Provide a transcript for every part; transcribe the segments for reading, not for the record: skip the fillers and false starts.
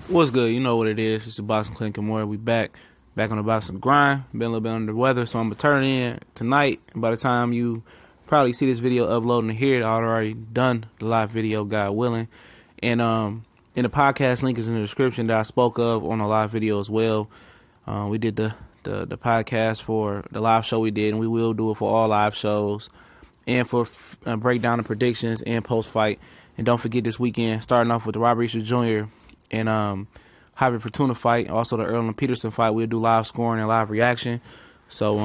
What's good? You know what it is. It's the Boxing Clinic and more. We back on the boxing grind. Been a little bit under the weather, so I'm gonna turn in tonight. And by the time you probably see this video uploading here, I already done the live video, God willing. And in the podcast link is in the description that I spoke of on the live video as well. We did the podcast for the live show we did, and we will do it for all live shows and for breakdown and predictions and post fight. And don't forget this weekend, starting off with the Robert Easter Jr. and Javier Fortuna fight, also the Erlen Peterson fight. We'll do live scoring and live reaction. So,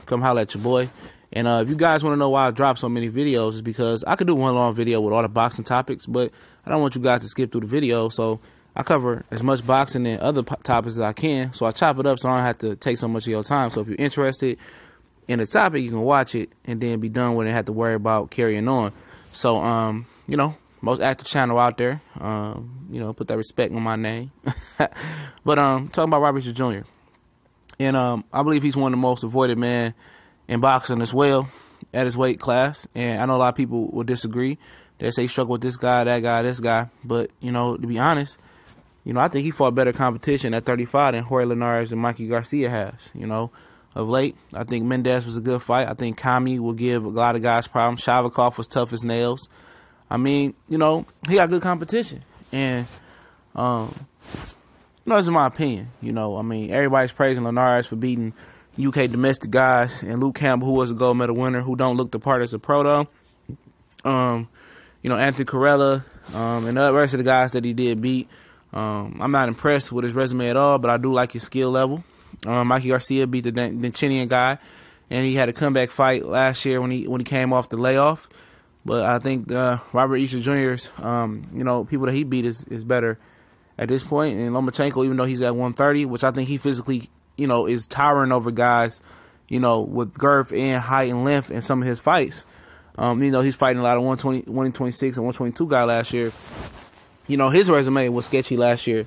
come holler at your boy. And if you guys want to know why I drop so many videos, is because I could do one long video with all the boxing topics, but I don't want you guys to skip through the video. So I cover as much boxing and other topics as I can. So I chop it up so I don't have to take so much of your time. So if you're interested in the topic, you can watch it and then be done with it and have to worry about carrying on. So, most active channel out there. Put that respect on my name. But talking about Robert Easter Jr. And I believe he's one of the most avoided men in boxing as well at his weight class. And I know a lot of people will disagree. They say he struggled with this guy, that guy, this guy. But, to be honest, I think he fought better competition at 35 than Jorge Linares and Mikey Garcia has, of late. I think Mendez was a good fight. I think Kami will give a lot of guys problems. Shavakov was tough as nails. I mean, he got good competition. And, this is my opinion. Everybody's praising Linares for beating UK domestic guys, and Luke Campbell, who was a gold medal winner, who don't look the part as a pro, though. Anthony Corella, and the rest of the guys that he did beat. I'm not impressed with his resume at all, but I do like his skill level. Mikey Garcia beat the Chinian guy, and he had a comeback fight last year when he came off the layoff. But I think Robert Easter Jr.'s, people that he beat is better at this point. And Lomachenko, even though he's at 130, which I think he physically, is towering over guys, with girth and height and length in some of his fights. He's fighting a lot of 126 and 122 guy last year. His resume was sketchy last year.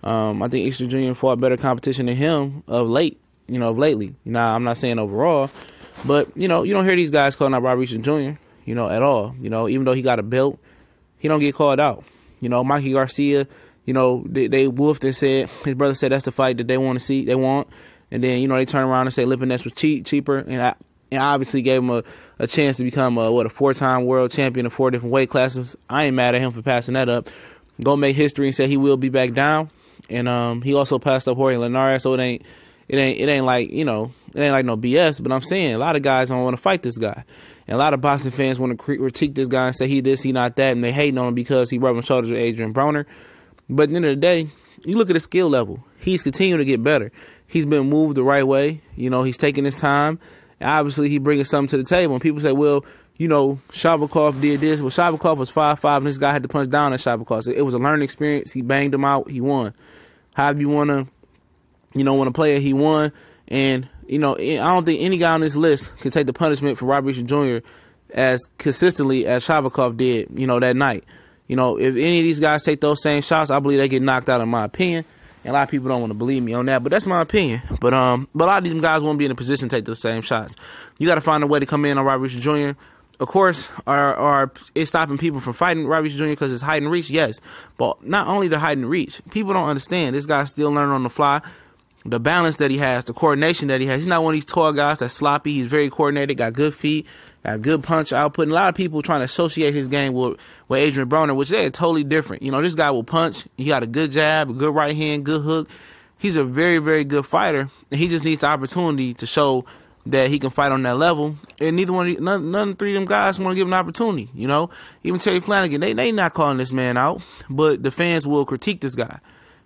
I think Easter Jr. fought better competition than him of lately. I'm not saying overall, but, you don't hear these guys calling out Robert Easter Jr., at all. Even though he got a belt, he don't get called out. Mikey Garcia, they woofed and said, his brother said that's the fight that they want to see, and then, they turn around and say Lipinets was cheaper, and obviously gave him a chance to become a 4-time world champion in 4 different weight classes. I ain't mad at him for passing that up. Go make history and say he will be back down. And he also passed up Jorge Linares, so it ain't like, it ain't like no BS. But I'm saying a lot of guys don't want to fight this guy. And a lot of boxing fans want to critique this guy and say he this, he not that, and they hating on him because he rubbing shoulders with Adrian Broner. But at the end of the day, you look at his skill level. He's continuing to get better. He's been moved the right way. He's taking his time. And obviously, he bringing something to the table. And people say, well, Shavakov did this. Well, Shavakov was 5'5", and this guy had to punch down at Shavakov. So it was a learning experience. He banged him out. He won. However you want to play it, he won. And, I don't think any guy on this list can take the punishment for Robert Easter Jr. as consistently as Shavakov did, that night. If any of these guys take those same shots, I believe they get knocked out, in my opinion. And a lot of people don't want to believe me on that, but that's my opinion. But a lot of these guys won't be in a position to take those same shots. You got to find a way to come in on Robert Easter Jr. Of course, it's stopping people from fighting Robert Easter Jr. because it's height and reach, yes. But not only the height and reach. People don't understand. This guy's still learning on the fly. The balance that he has, the coordination that he has. He's not one of these tall guys that's sloppy. He's very coordinated, got good feet, got good punch output. And a lot of people trying to associate his game with Adrian Broner, which they're totally different. This guy will punch. He got a good jab, a good right hand, good hook. He's a very, very good fighter. And he just needs the opportunity to show that he can fight on that level. And none of three of them guys want to give him an opportunity. Even Terry Flanagan, they not calling this man out. But the fans will critique this guy.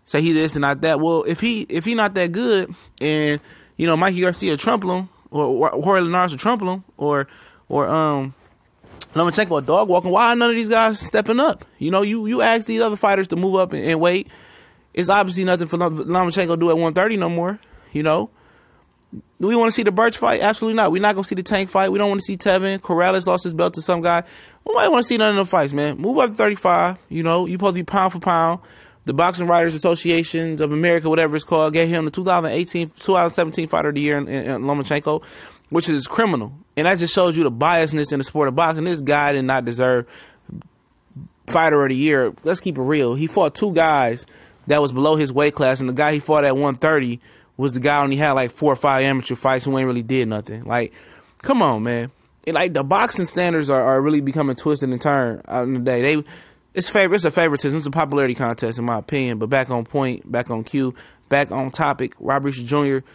Say he this and not that. Well, if he not that good, and Mikey Garcia trample him, or Jorge Linares will trample him, or Lomachenko a dog walking, why none of these guys stepping up? You ask these other fighters to move up and weight. It's obviously nothing for Lomachenko to do at 130 no more. Do we want to see the Birch fight? Absolutely not. We're not going to see the Tank fight. We don't want to see Tevin. Corrales lost his belt to some guy. We might want to see none of them fights, man. Move up to 35. You supposed to be pound for pound. The Boxing Writers Association of America, whatever it's called, gave him the 2017 Fighter of the Year in Lomachenko, which is criminal. And that just shows you the biasness in the sport of boxing. This guy did not deserve fighter of the year. Let's keep it real. He fought 2 guys that was below his weight class, and the guy he fought at 130 was the guy only had like 4 or 5 amateur fights who ain't really did nothing. Like, come on, man. Like, the boxing standards are really becoming twisted and turned out in the day. It's a favoritism. It's a popularity contest, in my opinion. But back on point, back on cue, back on topic, Robert Easter Jr.,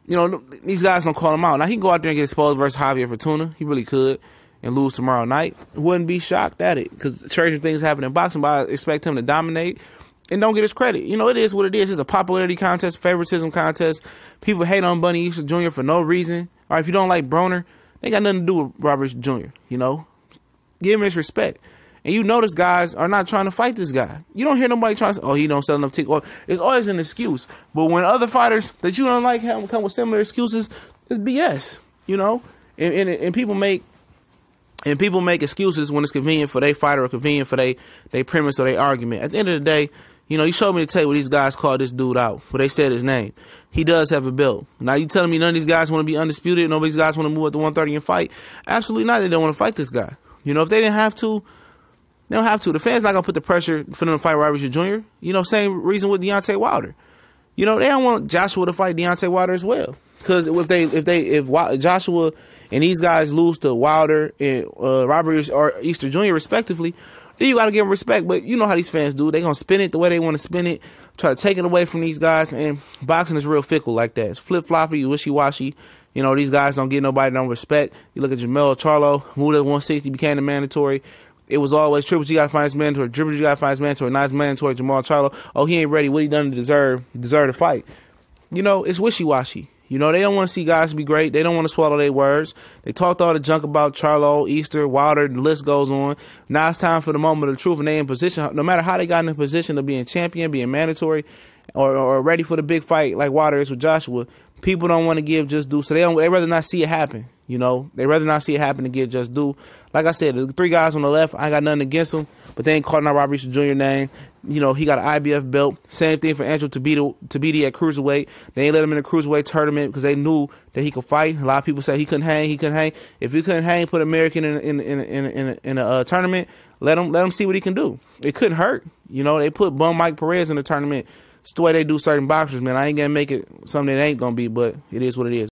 you know, these guys don't call him out. Now, he can go out there and get exposed versus Javier Fortuna. He really could. And lose tomorrow night. Wouldn't be shocked at it, because certain things happen in boxing, but I expect him to dominate and don't get his credit. You know, it is what it is. It's a popularity contest, favoritism contest. People hate on Bunny Easter Jr. for no reason. Or if you don't like Broner, they got nothing to do with Robert Easter Jr., you know? Give him his respect. And you notice guys are not trying to fight this guy. You don't hear nobody trying to say, oh, he don't sell enough tickets. Or it's always an excuse. But when other fighters that you don't like have come with similar excuses, it's BS, you know? And people make excuses when it's convenient for their fighter or convenient for their premise or their argument. At the end of the day, you know, you showed me the tape where these guys called this dude out, where they said his name. He does have a belt. Now, you telling me none of these guys want to be undisputed? None of these guys want to move up to 130 and fight? Absolutely not. They don't want to fight this guy. You know, if they didn't have to, they don't have to. The fans not going to put the pressure for them to fight Robert Easter Jr. You know, same reason with Deontay Wilder. You know, they don't want Joshua to fight Deontay Wilder as well. Because if Joshua and these guys lose to Wilder and Robert or Easter Jr. respectively, then you got to give them respect. But you know how these fans do. They're going to spin it the way they want to spin it, try to take it away from these guys. And boxing is real fickle like that. It's flip-floppy, wishy-washy. You know, these guys don't get nobody no respect. You look at Jamel Charlo, moved at 160, became the mandatory. It was always Triple G got to find his mandatory. Triple G got to find his mandatory. Nice mandatory. Jamal Charlo. Oh, he ain't ready. What he done to deserve to fight? You know, it's wishy-washy. You know, they don't want to see guys be great. They don't want to swallow their words. They talked all the junk about Charlo, Easter, Wilder, the list goes on. Now it's time for the moment of the truth, and they in position. No matter how they got in a position of being champion, being mandatory, or ready for the big fight like Wilder is with Joshua, people don't want to give just due. So they rather not see it happen. You know, they rather not see it happen to get just due. Like I said, the 3 guys on the left, I ain't got nothing against them, but they ain't calling out Robert Easter Jr. name. You know, he got an IBF belt. Same thing for Angel Tabiti at cruiserweight. They ain't let him in the cruiserweight tournament because they knew that he could fight. A lot of people say he couldn't hang. If he couldn't hang, put American in a tournament. Let him see what he can do. It couldn't hurt. You know, they put bum Mike Perez in the tournament. It's the way they do certain boxers, man. I ain't gonna make it something that ain't gonna be, but it is what it is.